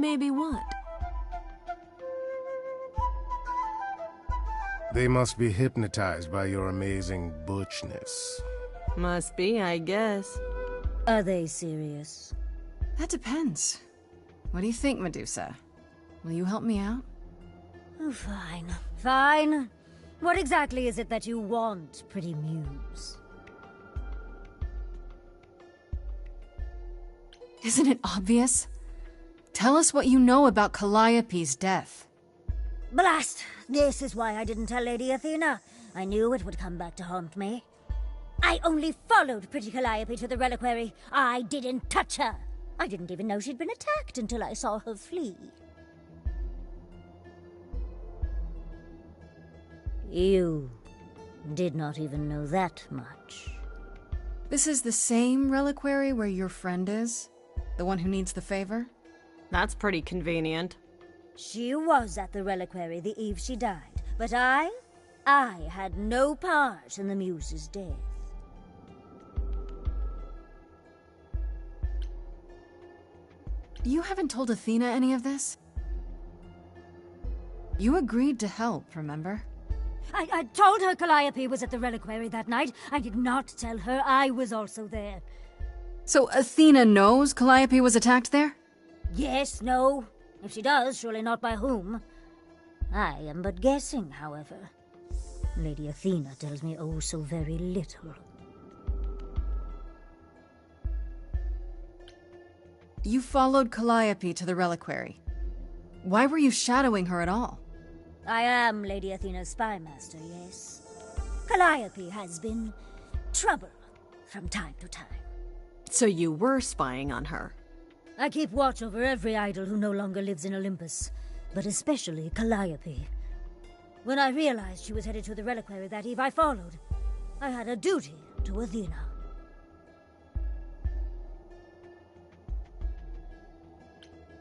Maybe what? They must be hypnotized by your amazing butchness. Must be, I guess. Are they serious? That depends. What do you think, Medusa? Will you help me out? Oh, fine. Fine. What exactly is it that you want, pretty muse? Isn't it obvious? Tell us what you know about Calliope's death. Blast! This is why I didn't tell Lady Athena. I knew it would come back to haunt me. I only followed pretty Calliope to the reliquary. I didn't touch her. I didn't even know she'd been attacked until I saw her flee. You did not even know that much. This is the same reliquary where your friend is? The one who needs the favor? That's pretty convenient. She was at the reliquary the eve she died, but I had no part in the muse's death. You haven't told Athena any of this? You agreed to help, remember? I told her Calliope was at the reliquary that night. I did not tell her I was also there. So Athena knows Calliope was attacked there? Yes, no. If she does, surely not by whom. I am but guessing, however. Lady Athena tells me oh so very little. You followed Calliope to the reliquary. Why were you shadowing her at all? I am Lady Athena's spy master, yes. Calliope has been trouble from time to time. So you were spying on her? I keep watch over every idol who no longer lives in Olympus, but especially Calliope. When I realized she was headed to the reliquary that eve, I followed. I had a duty to Athena.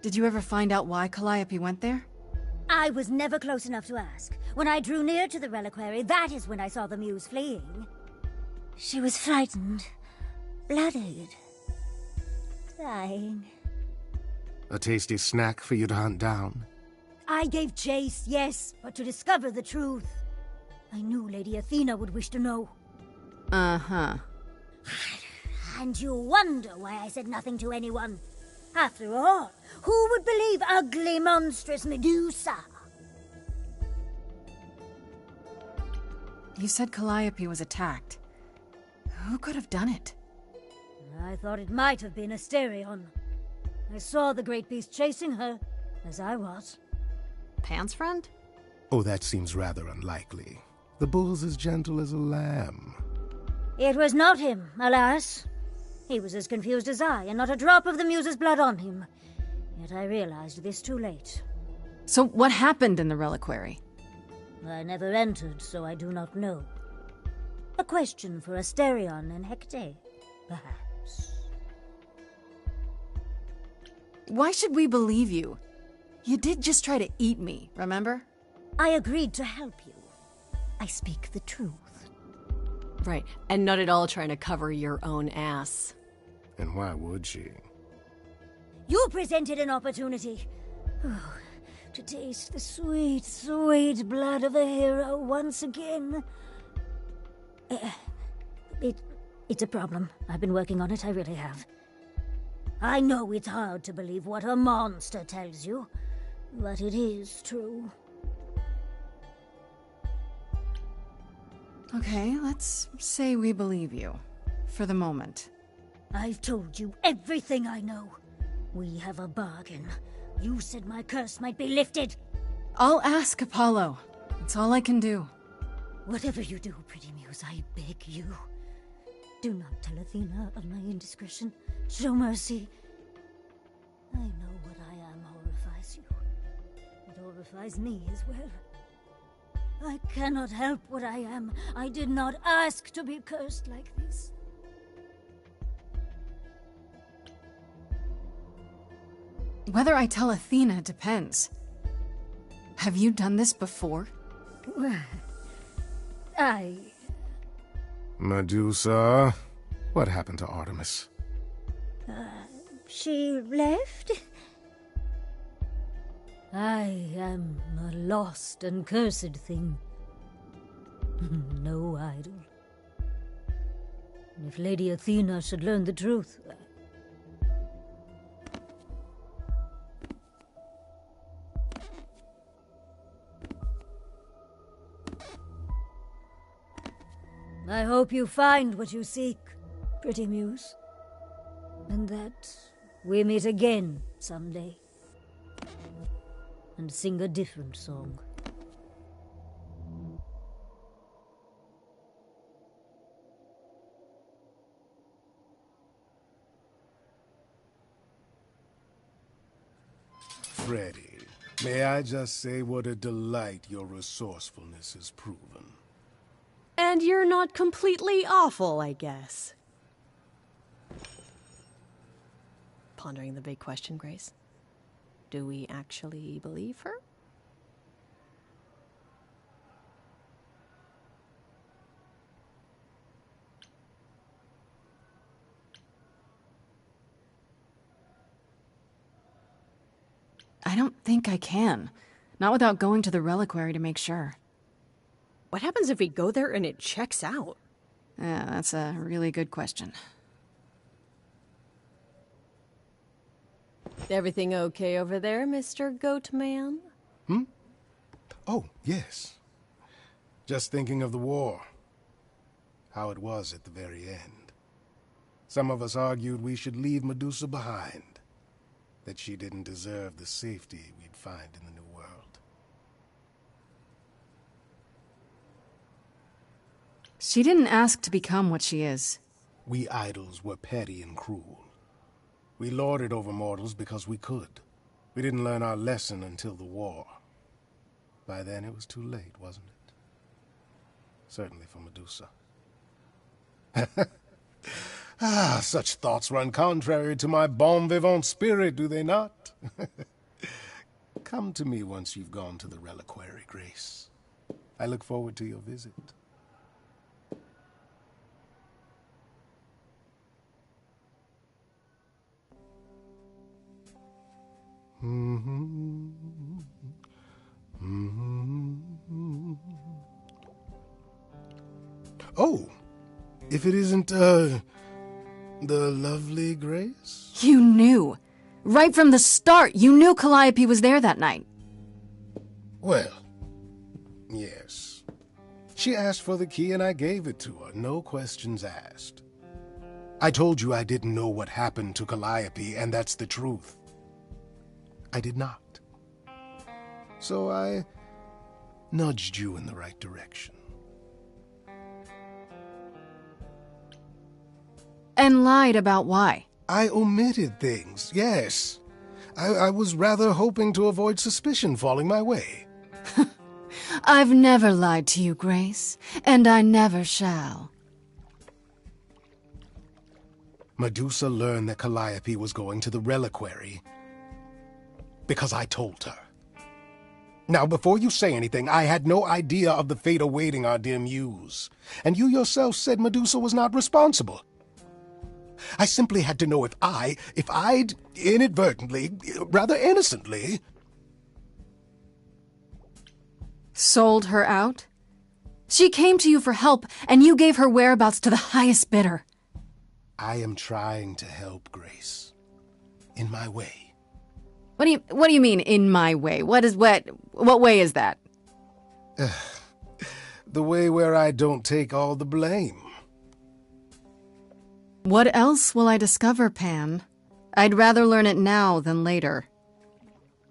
Did you ever find out why Calliope went there? I was never close enough to ask. When I drew near to the reliquary, that is when I saw the muse fleeing. She was frightened, blooded, dying. A tasty snack for you to hunt down. I gave chase, yes, but to discover the truth. I knew Lady Athena would wish to know. Uh-huh. And you wonder why I said nothing to anyone. After all, who would believe ugly, monstrous Medusa? You said Calliope was attacked. Who could have done it? I thought it might have been Asterion. I saw the great beast chasing her, as I was. Pan's friend? Oh, that seems rather unlikely. The bull's as gentle as a lamb. It was not him, alas. He was as confused as I, and not a drop of the muse's blood on him. Yet I realized this too late. So what happened in the reliquary? I never entered, so I do not know. A question for Asterion and Hecate, perhaps. Why should we believe you? You did just try to eat me, remember? I agreed to help you. I speak the truth. Right, and not at all trying to cover your own ass. And why would she? You presented an opportunity. Oh, to taste the sweet, sweet blood of a hero once again. It's a problem. I've been working on it, I really have. I know it's hard to believe what a monster tells you, but it is true. Okay, let's say we believe you. For the moment. I've told you everything I know. We have a bargain. You said my curse might be lifted. I'll ask Apollo. That's all I can do. Whatever you do, pretty muse, I beg you. Do not tell Athena of my indiscretion. Show mercy. I know what I am horrifies you. It horrifies me as well. I cannot help what I am. I did not ask to be cursed like this. Whether I tell Athena depends. Have you done this before? Medusa, what happened to Artemis? She left? I am a lost and cursed thing. No idol. If Lady Athena should learn the truth... I hope you find what you seek, pretty muse. And that we meet again someday. And sing a different song. Freddy, may I just say what a delight your resourcefulness has proven. And you're not completely awful, I guess. Pondering the big question, Grace. Do we actually believe her? I don't think I can. Not without going to the reliquary to make sure. What happens if we go there and it checks out? Yeah, that's a really good question. Everything okay over there, Mr. Goatman? Oh, yes. Just thinking of the war. How it was at the very end. Some of us argued we should leave Medusa behind. That she didn't deserve the safety we'd find in the New World. She didn't ask to become what she is. We idols were petty and cruel. We lorded over mortals because we could. We didn't learn our lesson until the war. By then it was too late, wasn't it? Certainly for Medusa. Such thoughts run contrary to my bon vivant spirit, do they not? Come to me once you've gone to the reliquary, Grace. I look forward to your visit. Oh, if it isn't, the lovely Grace? You knew. Right from the start, you knew Calliope was there that night. Well, yes. She asked for the key and I gave it to her, no questions asked. I told you I didn't know what happened to Calliope, and that's the truth. I did not. So I nudged you in the right direction. And lied about why. I omitted things, yes. I was rather hoping to avoid suspicion falling my way. I've never lied to you, Grace, and I never shall. Medusa learned that Calliope was going to the reliquary because I told her. Now, before you say anything, I had no idea of the fate awaiting our dear muse. And you yourself said Medusa was not responsible. I simply had to know if I'd inadvertently, rather innocently... Sold her out? She came to you for help, and you gave her whereabouts to the highest bidder. I am trying to help, Grace. In my way. What do you mean, in my way? What way is that? The way where I don't take all the blame. What else will I discover, Pan? I'd rather learn it now than later.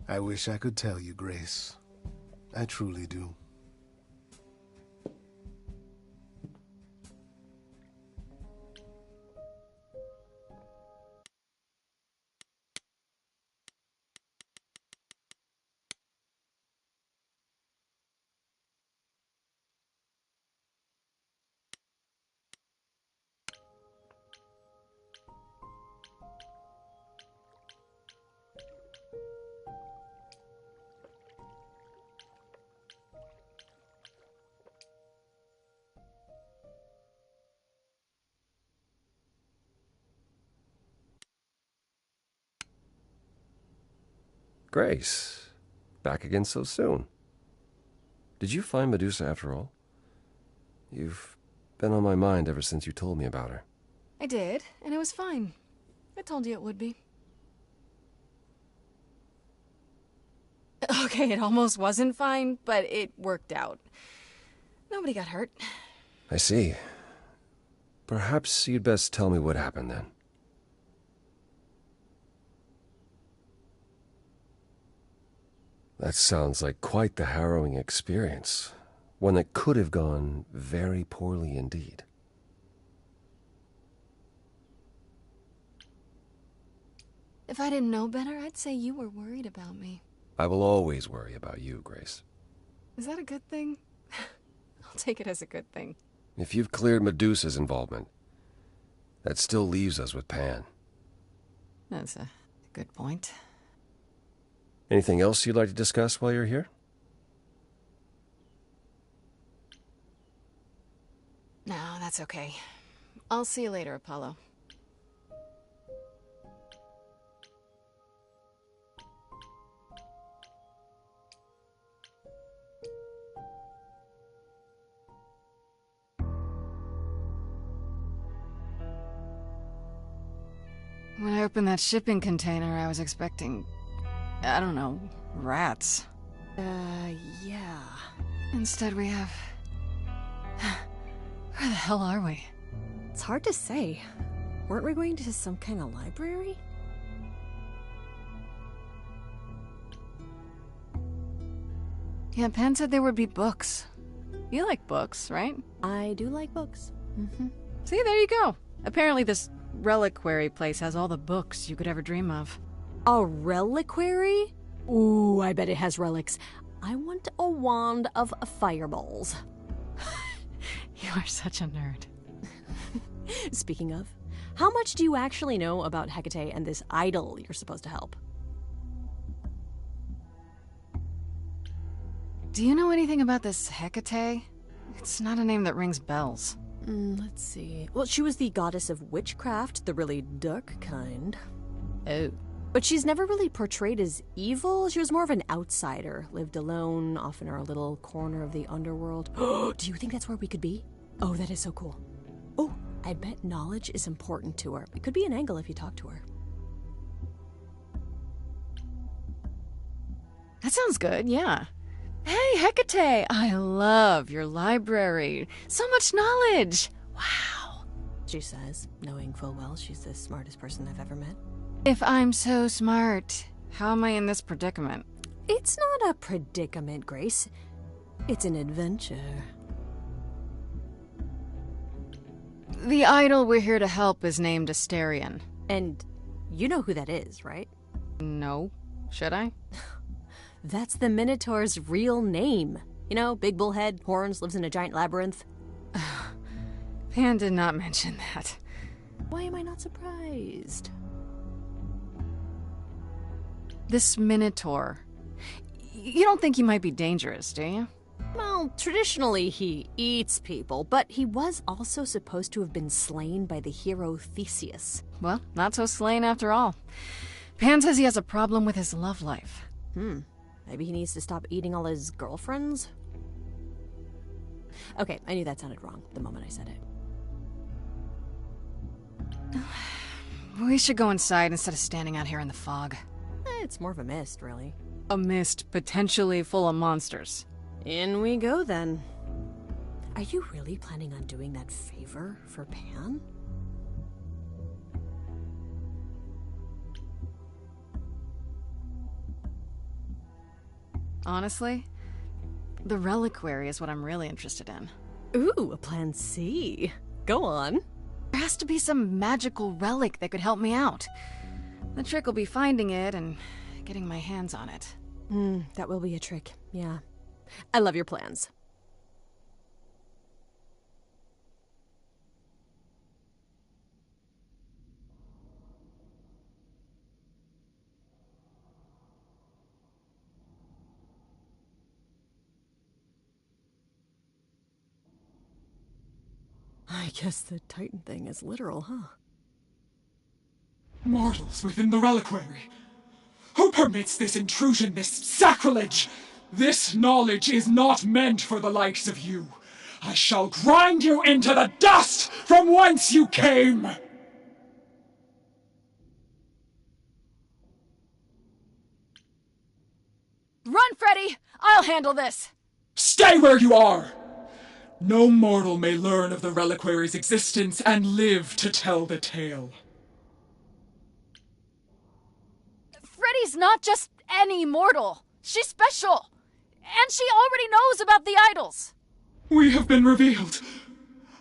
I wish I could tell you, Grace. I truly do. Grace, back again so soon. Did you find Medusa after all? You've been on my mind ever since you told me about her. I did, and it was fine. I told you it would be. Okay, it almost wasn't fine, but it worked out. Nobody got hurt. I see. Perhaps you'd best tell me what happened then. That sounds like quite the harrowing experience. One that could have gone very poorly indeed. If I didn't know better, I'd say you were worried about me. I will always worry about you, Grace. Is that a good thing? I'll take it as a good thing. If you've cleared Medusa's involvement, that still leaves us with Pan. That's a good point. Anything else you'd like to discuss while you're here? No, that's okay. I'll see you later, Apollo. When I opened that shipping container, I was expecting, I don't know, rats. Yeah. Instead we have... Where the hell are we? It's hard to say. Weren't we going to some kind of library? Yeah, Pan said there would be books. You like books, right? I do like books. Mm-hmm. See, there you go. Apparently this reliquary place has all the books you could ever dream of. A reliquary? Ooh, I bet it has relics. I want a wand of fireballs. You are such a nerd. Speaking of, how much do you actually know about Hecate and this idol you're supposed to help? Do you know anything about this Hecate? It's not a name that rings bells. Let's see. Well, she was the goddess of witchcraft, the really dark kind. Oh. But she's never really portrayed as evil. She was more of an outsider, lived alone, off in her little corner of the underworld. Do you think that's where we could be? Oh, that is so cool. Oh, I bet knowledge is important to her. It could be an angle if you talk to her. That sounds good, yeah. Hey, Hecate! I love your library. So much knowledge! Wow. She says, knowing full well she's the smartest person I've ever met. If I'm so smart, how am I in this predicament? It's not a predicament, Grace. It's an adventure. The idol we're here to help is named Asterion. And you know who that is, right? No. Should I? That's the Minotaur's real name. You know, big bullhead, horns, lives in a giant labyrinth. Pan did not mention that. Why am I not surprised? This Minotaur. You don't think he might be dangerous, do you? Well, traditionally he eats people, but he was also supposed to have been slain by the hero Theseus. Well, not so slain after all. Pan says he has a problem with his love life. Maybe he needs to stop eating all his girlfriends? Okay, I knew that sounded wrong the moment I said it. We should go inside instead of standing out here in the fog. It's more of a mist, really. A mist potentially full of monsters. In we go, then. Are you really planning on doing that favor for Pan? Honestly, the reliquary is what I'm really interested in. Ooh, a plan C. Go on. There has to be some magical relic that could help me out. The trick will be finding it and getting my hands on it. That will be a trick, yeah. I love your plans. I guess the Titan thing is literal, huh? Mortals within the reliquary. Who permits this intrusion, this sacrilege? This knowledge is not meant for the likes of you. I shall grind you into the dust from whence you came! Run, Freddy! I'll handle this! Stay where you are! No mortal may learn of the reliquary's existence and live to tell the tale. Freddy's not just any mortal. She's special. And she already knows about the idols. We have been revealed.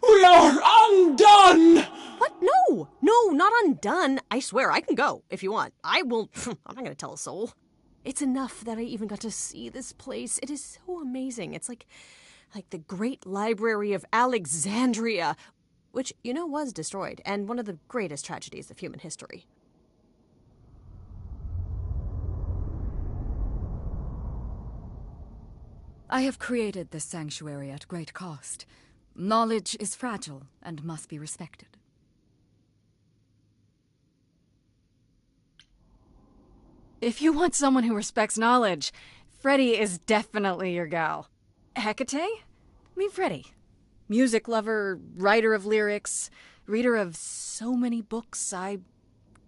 We are undone! What? No! No, not undone. I swear, I can go if you want. I will. I'm not gonna tell a soul. It's enough that I even got to see this place. It is so amazing. It's like the Great Library of Alexandria, which, you know, was destroyed, and one of the greatest tragedies of human history. I have created this sanctuary at great cost. Knowledge is fragile and must be respected. If you want someone who respects knowledge, Freddy is definitely your gal. Hecate? Meet Freddy. Music lover, writer of lyrics, reader of so many books, I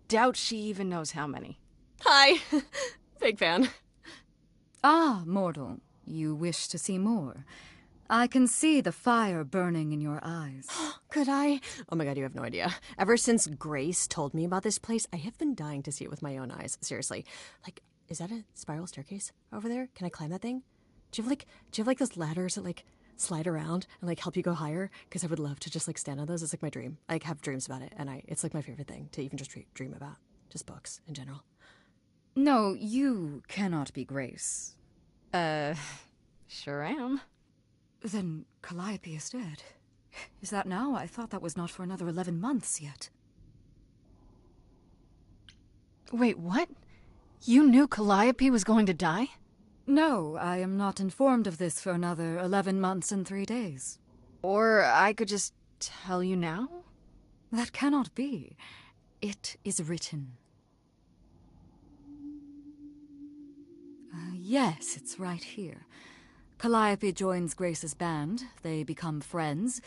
doubt she even knows how many. Hi. Big fan. Ah, mortal. You wish to see more. I can see the fire burning in your eyes. Could I? Oh my god, you have no idea. Ever since Grace told me about this place, I have been dying to see it with my own eyes. Seriously. Like, is that a spiral staircase over there? Can I climb that thing? Do you have those ladders that slide around and help you go higher? Because I would love to just stand on those. It's my dream. I have dreams about it, and it's my favorite thing to even just dream about. Just books in general. No, you cannot be Grace. Sure am. Then Calliope is dead. Is that now? I thought that was not for another 11 months yet. Wait, what? You knew Calliope was going to die? No, I am not informed of this for another 11 months and 3 days. Or I could just tell you now? That cannot be. It is written. Yes, it's right here. Calliope joins Grace's band. They become friends.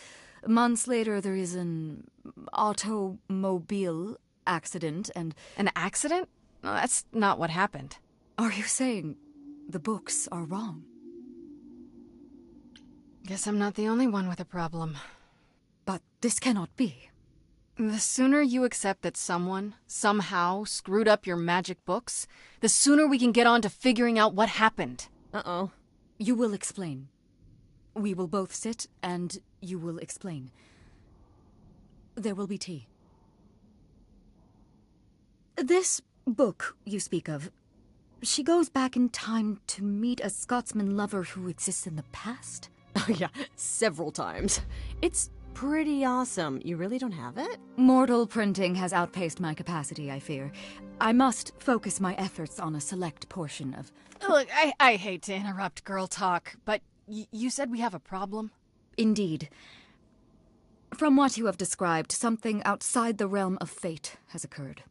Months later, there is an automobile accident and... An accident? No, that's not what happened. Are you saying the books are wrong? Guess I'm not the only one with a problem. But this cannot be. The sooner you accept that someone, somehow, screwed up your magic books, the sooner we can get on to figuring out what happened. Uh-oh. You will explain. We will both sit, and you will explain. There will be tea. This book you speak of, she goes back in time to meet a Scotsman lover who exists in the past? Oh yeah, several times. It's pretty awesome. You really don't have it? Mortal printing has outpaced my capacity, I fear. I must focus my efforts on a select portion of... Look, I hate to interrupt girl talk, but you said we have a problem? Indeed. From what you have described, something outside the realm of fate has occurred.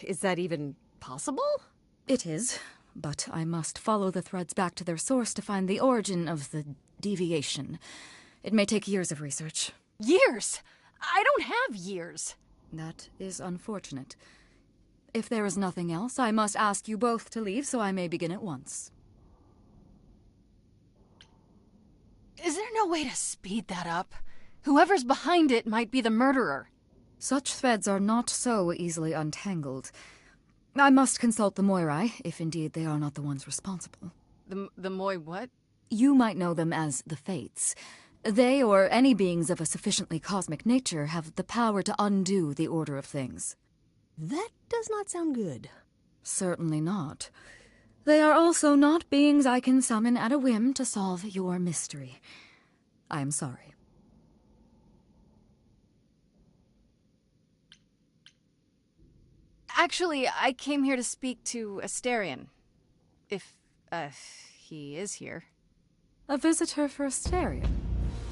Is that even possible? It is, but I must follow the threads back to their source to find the origin of the deviation. It may take years of research. Years? I don't have years. That is unfortunate. If there is nothing else, I must ask you both to leave so I may begin at once. Is there no way to speed that up? Whoever's behind it might be the murderer. Such threads are not so easily untangled. I must consult the Moirai, if indeed they are not the ones responsible. The Moi what? You might know them as the Fates. They, or any beings of a sufficiently cosmic nature, have the power to undo the order of things. That does not sound good. Certainly not. They are also not beings I can summon at a whim to solve your mystery. I am sorry. Actually, I came here to speak to Asterion. If, he is here. A visitor for Asterion?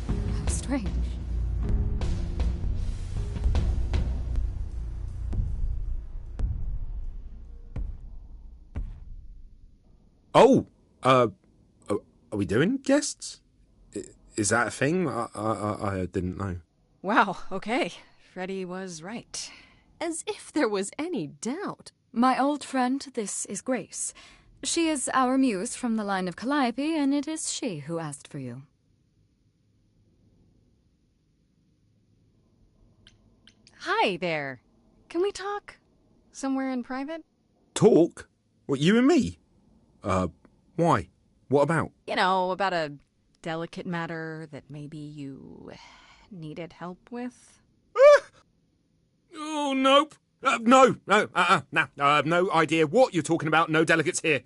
How strange. Oh, are we doing guests? Is that a thing? I didn't know. Wow, okay. Freddy was right. As if there was any doubt. My old friend, this is Grace. She is our muse from the line of Calliope, and it is she who asked for you. Hi there. Can we talk? Somewhere in private? Talk? What, you and me? Why? What about? You know, about a delicate matter that maybe you needed help with? Oh, nope. No, no idea what you're talking about. No delegates here.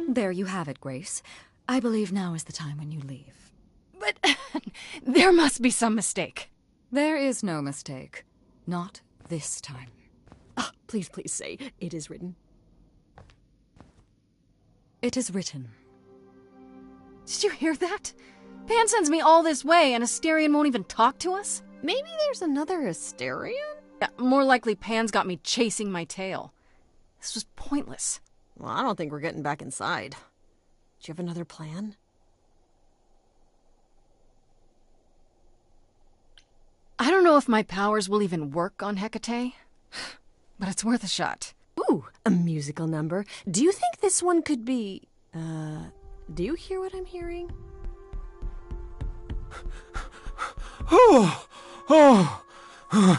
There you have it, Grace. I believe now is the time when you leave. But there must be some mistake. There is no mistake. Not this time. Ah, please say, it is written. It is written. Did you hear that? Pan sends me all this way and Asterion won't even talk to us? Maybe there's another Asterion? Yeah, more likely Pan's got me chasing my tail. This was pointless. Well, I don't think we're getting back inside. Do you have another plan? I don't know if my powers will even work on Hecate, but it's worth a shot. Ooh, a musical number. Do you think this one could be... do you hear what I'm hearing? Oh,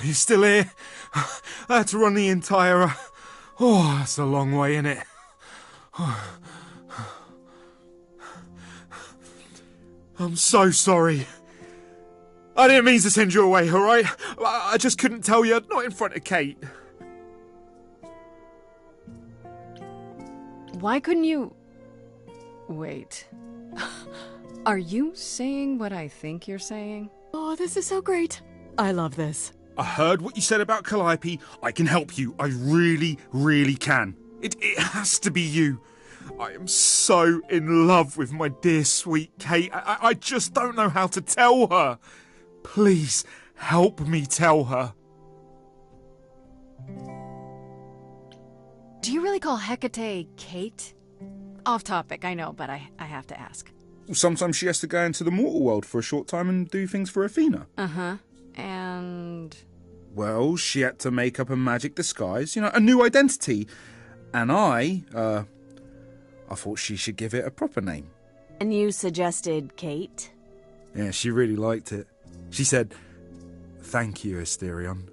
you still here? I had to run the entire... Oh, that's a long way, innit? I'm so sorry. I didn't mean to send you away, alright? I just couldn't tell you, not in front of Kate. Why couldn't you... Wait. Are you saying what I think you're saying? Oh, this is so great. I love this. I heard what you said about Calliope. I can help you. I really, really can. It has to be you. I am so in love with my dear sweet Kate. I just don't know how to tell her. Please, help me tell her. Do you really call Hecate Kate? Off topic, I know, but I have to ask. Sometimes she has to go into the mortal world for a short time and do things for Athena. Uh-huh. And... Well, she had to make up a magic disguise, a new identity. And I thought she should give it a proper name. And you suggested Kate? Yeah, she really liked it. She said, "Thank you, Asterion."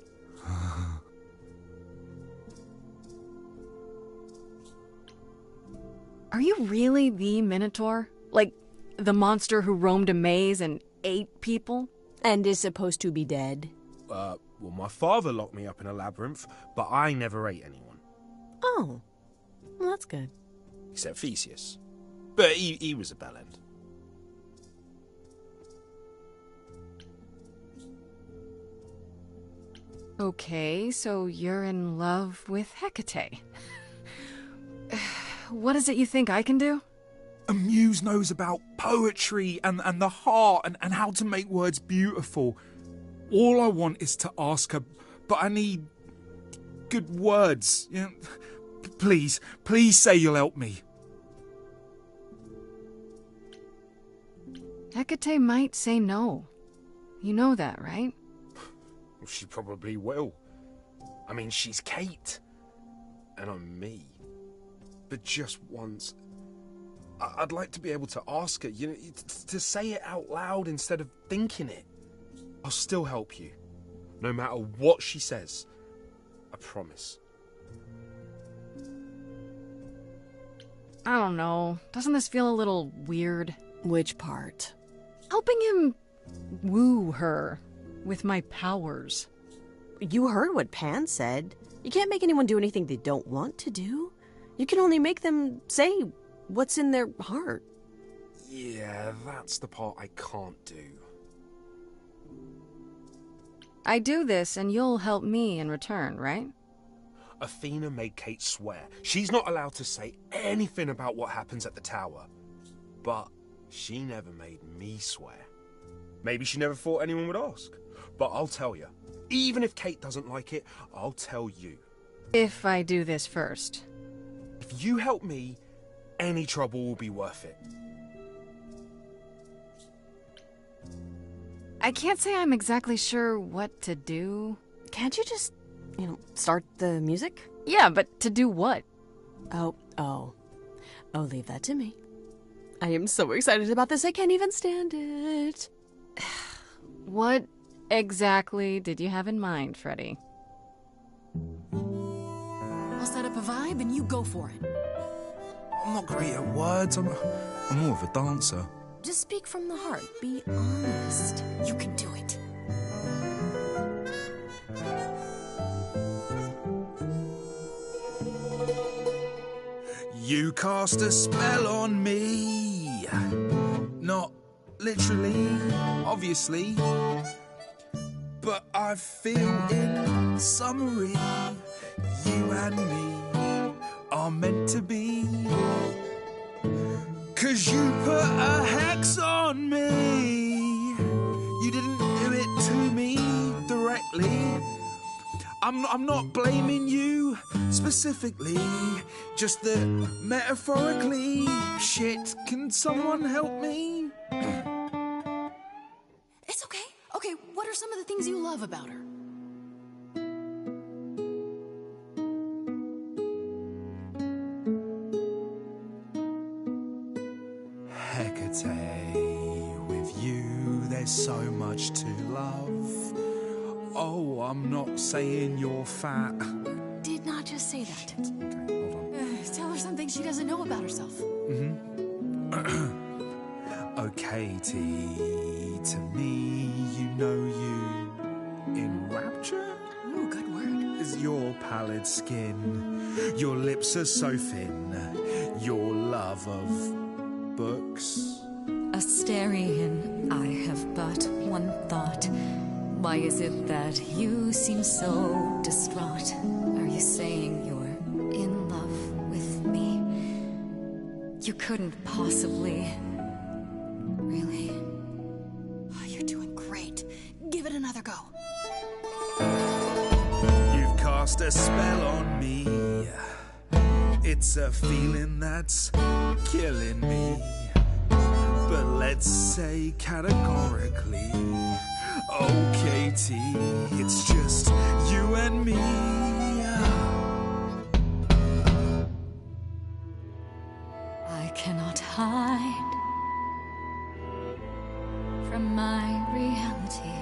Are you really the Minotaur? Like, the monster who roamed a maze and ate people? And is supposed to be dead? Well, my father locked me up in a labyrinth, but I never ate anyone. Oh, well, that's good. Except Theseus. But he was a bellend. Okay, so you're in love with Hecate. What is it you think I can do? A muse knows about poetry and the heart and how to make words beautiful. All I want is to ask her, but I need good words. Please say you'll help me. Hecate might say no. You know that, right? Well, she probably will. I mean, she's Kate. And I'm me. But just once, I'd like to be able to ask her, to say it out loud instead of thinking it. I'll still help you, no matter what she says. I promise. I don't know. Doesn't this feel a little weird? Which part? Helping him woo her with my powers. You heard what Pan said. You can't make anyone do anything they don't want to do. You can only make them say what's in their heart. Yeah, that's the part I can't do. I do this and you'll help me in return, right? Athena made Kate swear she's not allowed to say anything about what happens at the tower. But she never made me swear. Maybe she never thought anyone would ask. But I'll tell you, even if Kate doesn't like it, I'll tell you. If I do this first. If you help me, any trouble will be worth it. I can't say I'm exactly sure what to do. Can't you just, start the music? Yeah, but to do what? Oh, leave that to me. I am so excited about this, I can't even stand it. What exactly did you have in mind, Freddie? I'll set up a vibe and you go for it. I'm not great at words. I'm more of a dancer. Just speak from the heart. Be honest. You can do it. You cast a spell on me. Not literally, obviously. But I feel in summary, you and me are meant to be. 'Cause you put a hex on me. You didn't do it to me directly. I'm not blaming you specifically, just that metaphorically. Shit, can someone help me? It's okay. Okay, what are some of the things you love about her? Hecate, with you there's so much to love. Oh, I'm not saying you're fat. Did not just say that. Okay, hold on. Tell her something she doesn't know about herself. Oh, Katie, to me, you know you enrapture? Ooh, good word. Is your pallid skin, your lips are so thin, your love of books. Asterian, I have but one thought. Why is it that you seem so distraught? Are you saying you're in love with me? You couldn't possibly. Really? Oh, you're doing great. Give it another go. You've cast a spell on me. It's a feeling that's killing me. But let's say categorically, oh, Katie, it's just you and me. I cannot hide from my reality.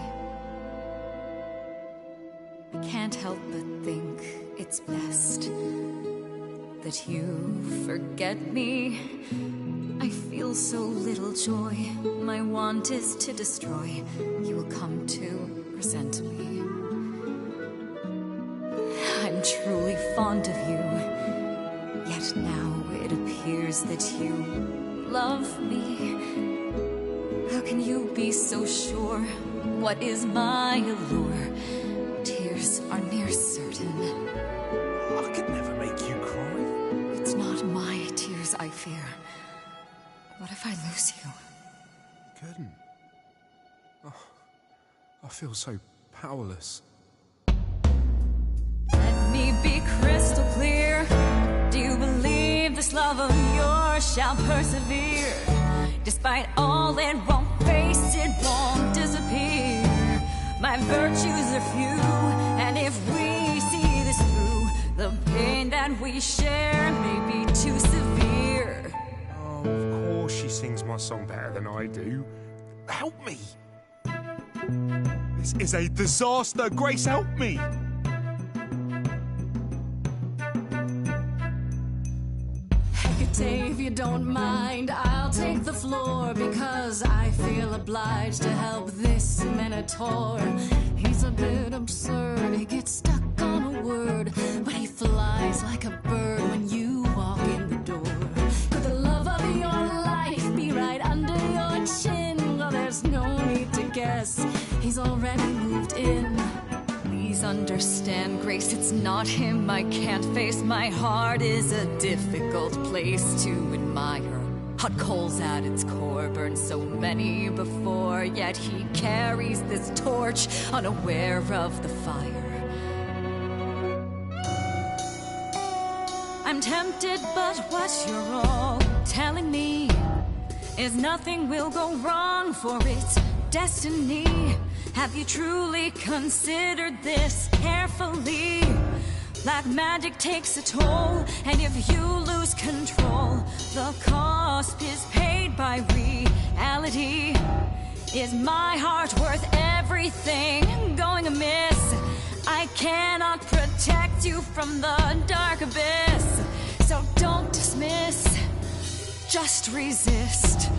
I can't help but think it's best that you forget me. I feel so little joy. My want is to destroy. You will come to resent me. I'm truly fond of you. Yet now it appears that you love me. How can you be so sure? What is my allure? Tears are near certain. I could never make you cry. It's not my tears I fear. What if I lose you? Couldn't. Oh, I feel so powerless. Let me be crystal clear. Do you believe this love of yours shall persevere? Despite all it won't face, it won't disappear. My virtues are few, and if we see this through, the pain that we share may be too severe. Oh, of course she sings my song better than I do. Help me! This is a disaster. Grace, help me! Hecate, if you don't mind, I'll take the floor, because I feel obliged to help this Minotaur. He's a bit absurd, he gets stuck on a word, but he flies like a bird when you walk in the door. Could the love of your life be right under your chin? Well, there's no need to guess, he's already moved in. Please understand, Grace, it's not him I can't face. My heart is a difficult place to admire. Hot coals at its core, burned so many before, yet he carries this torch, unaware of the fire. I'm tempted, but what's your all? telling me is nothing will go wrong, for it's destiny. Have you truly considered this carefully? Black magic takes a toll, and if you lose control, the cost is paid by reality. Is my heart worth everything going amiss? I cannot protect you from the dark abyss. So don't dismiss, just resist.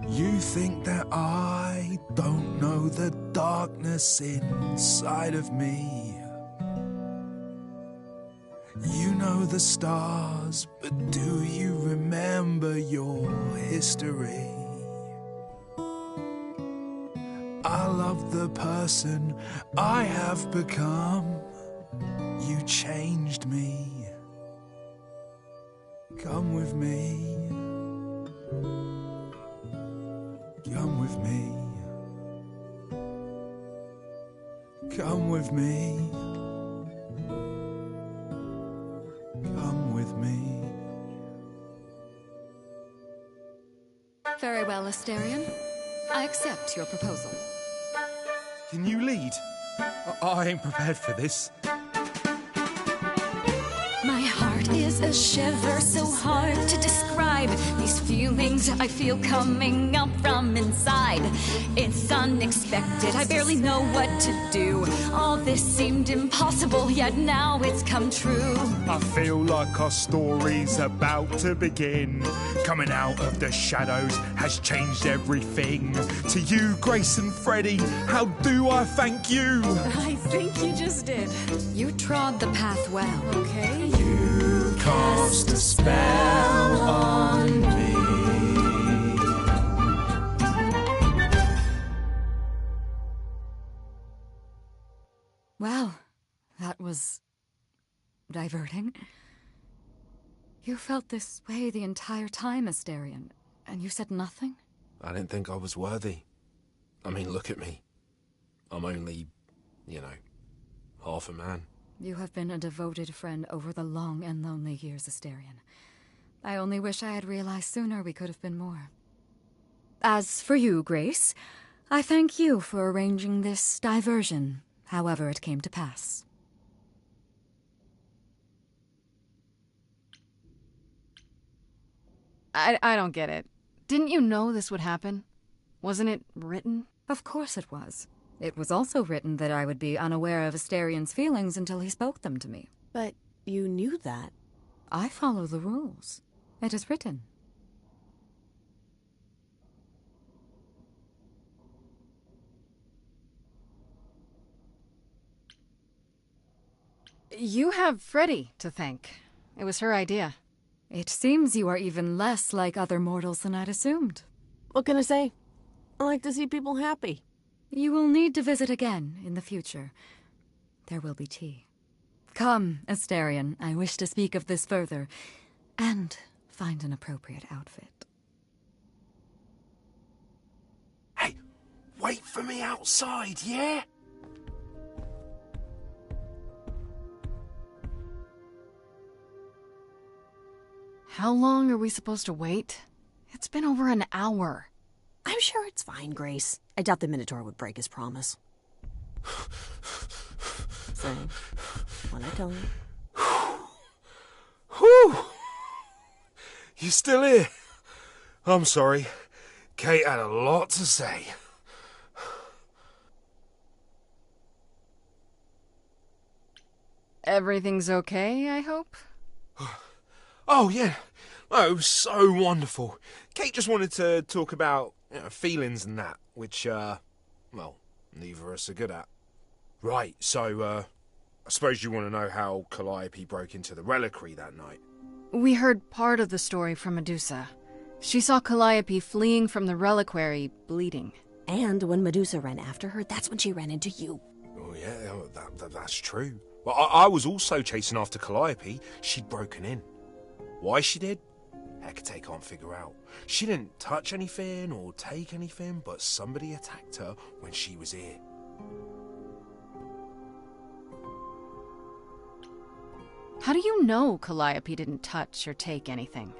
You think that I don't know the darkness inside of me. You know the stars, but do you remember your history? I love the person I have become. You changed me. Come with me. Come with me. Come with me. Come with me. Very well, Asterion. I accept your proposal. Can you lead? I ain't prepared for this. My heart is a shiver so hard to describe. These feelings I feel coming up from inside. It's unexpected, I barely know what to do. All this seemed impossible, yet now it's come true. I feel like our story's about to begin. Coming out of the shadows has changed everything. To you, Grace and Freddie, how do I thank you? I think you just did. You trod the path well. Okay. You cast a spell on me. Well, that was diverting. You felt this way the entire time, Asterion, and you said nothing? I didn't think I was worthy. I mean, look at me. I'm only, half a man. You have been a devoted friend over the long and lonely years, Asterion. I only wish I had realized sooner we could have been more. As for you, Grace, I thank you for arranging this diversion, however it came to pass. I don't get it. Didn't you know this would happen? Wasn't it written? Of course it was. It was also written that I would be unaware of Asterion's feelings until he spoke them to me. But you knew that. I follow the rules. It is written. You have Freddie to thank. It was her idea. It seems you are even less like other mortals than I'd assumed. What can I say? I like to see people happy. You will need to visit again in the future. There will be tea. Come, Asterion, I wish to speak of this further, and find an appropriate outfit. Hey, wait for me outside, yeah? How long are we supposed to wait? It's been over an hour. I'm sure it's fine, Grace. I doubt the Minotaur would break his promise. So, what I tell you. Whew! You still here? I'm sorry. Kate had a lot to say. Everything's okay, I hope? Oh, yeah. Oh, it was so wonderful. Kate just wanted to talk about feelings and that, which, well, neither of us are good at. Right, so, I suppose you want to know how Calliope broke into the reliquary that night. We heard part of the story from Medusa. She saw Calliope fleeing from the reliquary, bleeding. And when Medusa ran after her, that's when she ran into you. Oh, yeah, that's true. Well, I was also chasing after Calliope. She'd broken in. Why she did? Hecate can't figure out. She didn't touch anything or take anything, but somebody attacked her when she was here. How do you know Calliope didn't touch or take anything?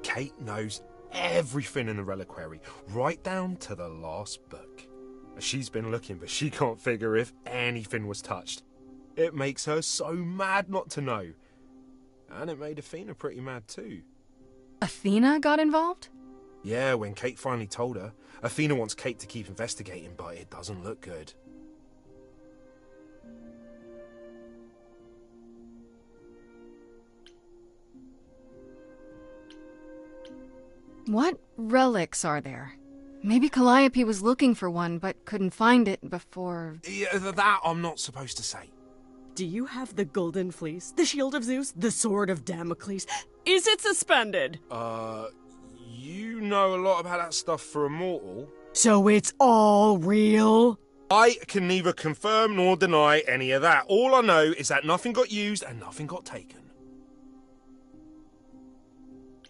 Kate knows everything in the reliquary, right down to the last book. She's been looking, but she can't figure if anything was touched. It makes her so mad not to know. And it made Athena pretty mad too. Athena got involved? Yeah, when Kate finally told her, Athena wants Kate to keep investigating, but it doesn't look good. What relics are there? Maybe Calliope was looking for one, but couldn't find it before... Yeah, that I'm not supposed to say. Do you have the golden fleece, the shield of Zeus, the sword of Damocles? Is it suspended? You know a lot about that stuff for a mortal. So it's all real? I can neither confirm nor deny any of that. All I know is that nothing got used and nothing got taken.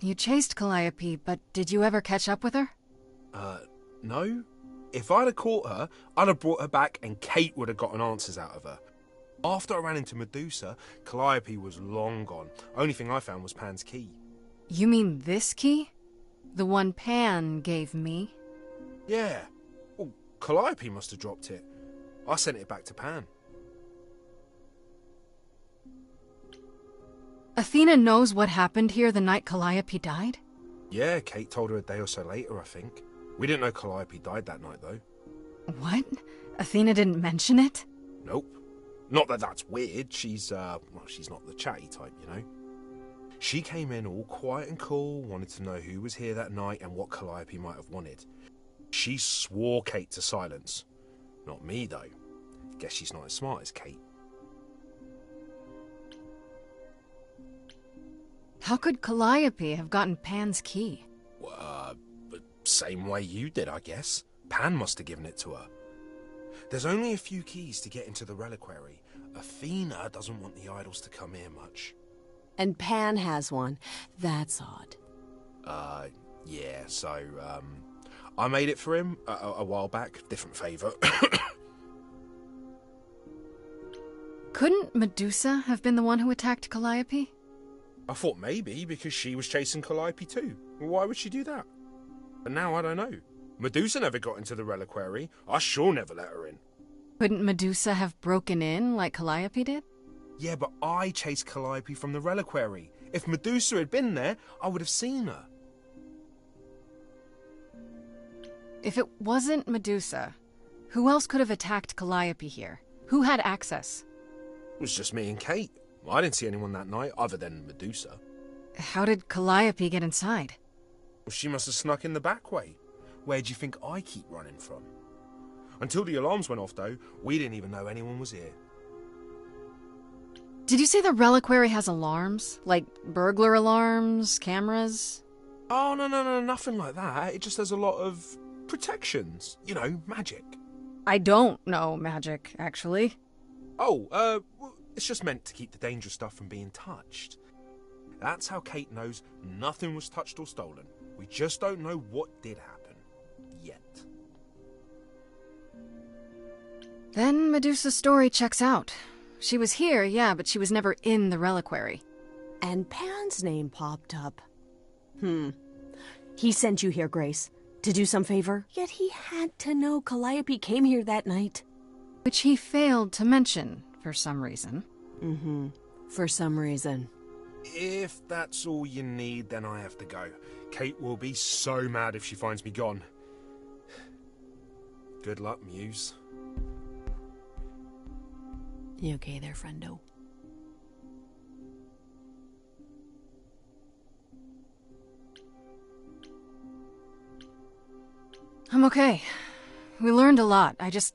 You chased Calliope, but did you ever catch up with her? No. If I'd have caught her, I'd have brought her back and Kate would have gotten answers out of her. After I ran into Medusa, Calliope was long gone. Only thing I found was Pan's key. You mean this key? The one Pan gave me? Yeah. Well, Calliope must have dropped it. I sent it back to Pan. Athena knows what happened here the night Calliope died? Yeah, Kate told her a day or so later, I think. We didn't know Calliope died that night, though. What? Athena didn't mention it? Nope. Not that that's weird. She's not the chatty type, you know. She came in all quiet and cool, wanted to know who was here that night and what Calliope might have wanted. She swore Kate to silence. Not me, though. Guess she's not as smart as Kate. How could Calliope have gotten Pan's key? Same way you did, I guess. Pan must have given it to her. There's only a few keys to get into the reliquary. Athena doesn't want the idols to come here much. And Pan has one. That's odd. Yeah, so, I made it for him a while back. Different favour. Couldn't Medusa have been the one who attacked Calliope? I thought maybe because she was chasing Calliope too. Why would she do that? But now I don't know. Medusa never got into the reliquary. I sure never let her in. Couldn't Medusa have broken in like Calliope did? Yeah, but I chased Calliope from the reliquary. If Medusa had been there, I would have seen her. If it wasn't Medusa, who else could have attacked Calliope here? Who had access? It was just me and Kate. I didn't see anyone that night other than Medusa. How did Calliope get inside? Well, she must have snuck in the back way. Where do you think I keep running from? Until the alarms went off, though, we didn't even know anyone was here. Did you say the reliquary has alarms? Like burglar alarms, cameras? Oh, no, nothing like that. It just has a lot of protections. You know, magic. I don't know magic, actually. Oh, it's just meant to keep the dangerous stuff from being touched. That's how Kate knows nothing was touched or stolen. We just don't know what did happen. Yet. Then Medusa's story checks out. She was here, yeah, but she was never in the reliquary. And Pan's name popped up. He sent you here, Grace, to do some favor. Yet he had to know Calliope came here that night. Which he failed to mention, for some reason. For some reason. If that's all you need, then I have to go. Kate will be so mad if she finds me gone. Good luck, Muse. You okay there, friendo? I'm okay. We learned a lot. I just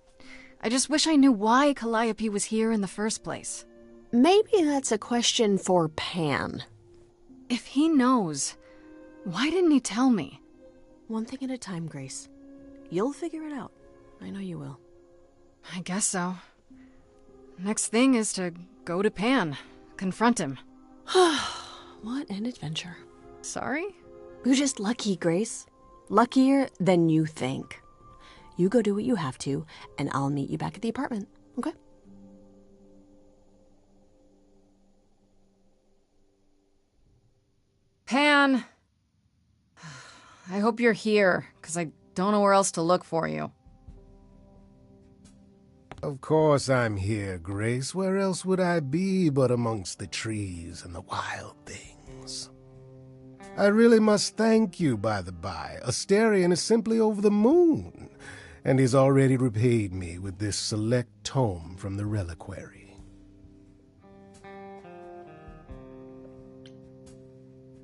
wish I knew why Calliope was here in the first place. Maybe that's a question for Pan. If he knows, why didn't he tell me? One thing at a time, Grace. You'll figure it out. I know you will. I guess so. Next thing is to go to Pan, confront him. What an adventure. Sorry? You're just lucky, Grace. Luckier than you think. You go do what you have to, and I'll meet you back at the apartment, okay? Pan! I hope you're here, because I don't know where else to look for you. Of course I'm here, Grace. Where else would I be but amongst the trees and the wild things? I really must thank you, by the by. Asterion is simply over the moon, and he's already repaid me with this select tome from the reliquary.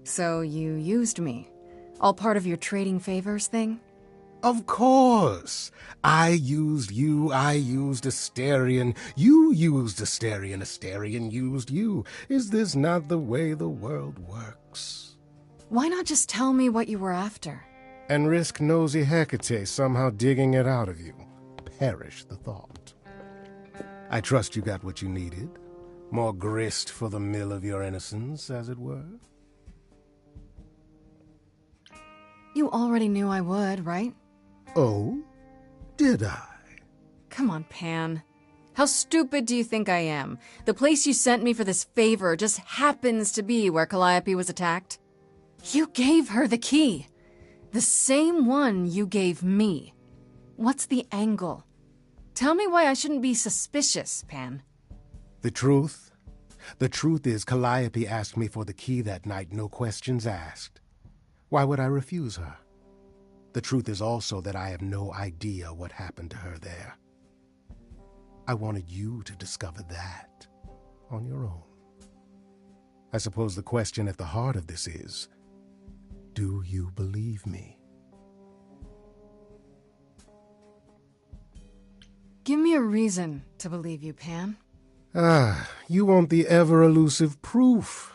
So you used me. All part of your trading favors thing? Of course. I used you, I used Asterion, you used Asterion, Asterion used you. Is this not the way the world works? Why not just tell me what you were after? And risk nosy Hecate somehow digging it out of you. Perish the thought. I trust you got what you needed. More grist for the mill of your innocence, as it were. You already knew I would, right? Oh? Did I? Come on, Pan. How stupid do you think I am? The place you sent me for this favor just happens to be where Calliope was attacked. You gave her the key. The same one you gave me. What's the angle? Tell me why I shouldn't be suspicious, Pan. The truth? The truth is Calliope asked me for the key that night, no questions asked. Why would I refuse her? The truth is also that I have no idea what happened to her there. I wanted you to discover that on your own. I suppose the question at the heart of this is, do you believe me? Give me a reason to believe you, Pan. You want the ever-elusive proof.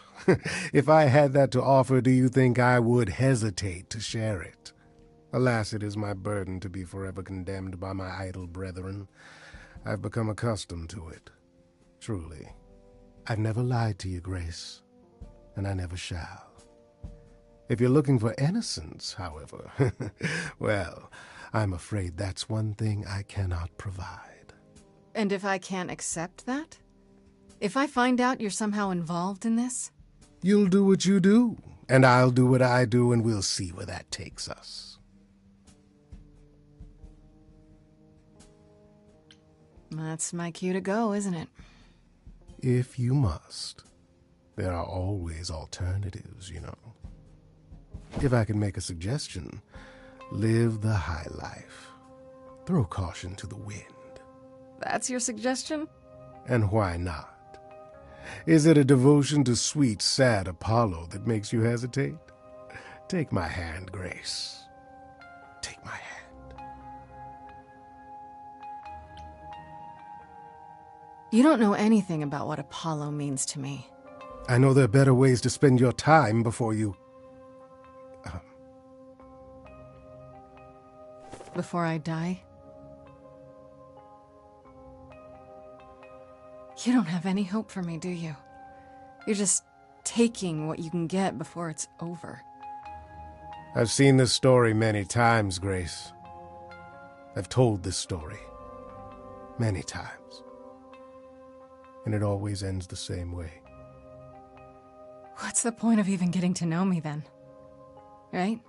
If I had that to offer, do you think I would hesitate to share it? Alas, it is my burden to be forever condemned by my idle brethren. I've become accustomed to it. Truly. I've never lied to you, Grace, and I never shall. If you're looking for innocence, however, well, I'm afraid that's one thing I cannot provide. And if I can't accept that? If I find out you're somehow involved in this? You'll do what you do, and I'll do what I do, and we'll see where that takes us. That's my cue to go, isn't it? If you must. There are always alternatives, you know. If I can make a suggestion, live the high life. Throw caution to the wind. That's your suggestion? And why not? Is it a devotion to sweet, sad Apollo that makes you hesitate? Take my hand, Grace. Take my hand. You don't know anything about what Apollo means to me. I know there are better ways to spend your time before you... Before I die? You don't have any hope for me, do you? You're just taking what you can get before it's over. I've seen this story many times, Grace. I've told this story many times. And it always ends the same way. What's the point of even getting to know me then? Right?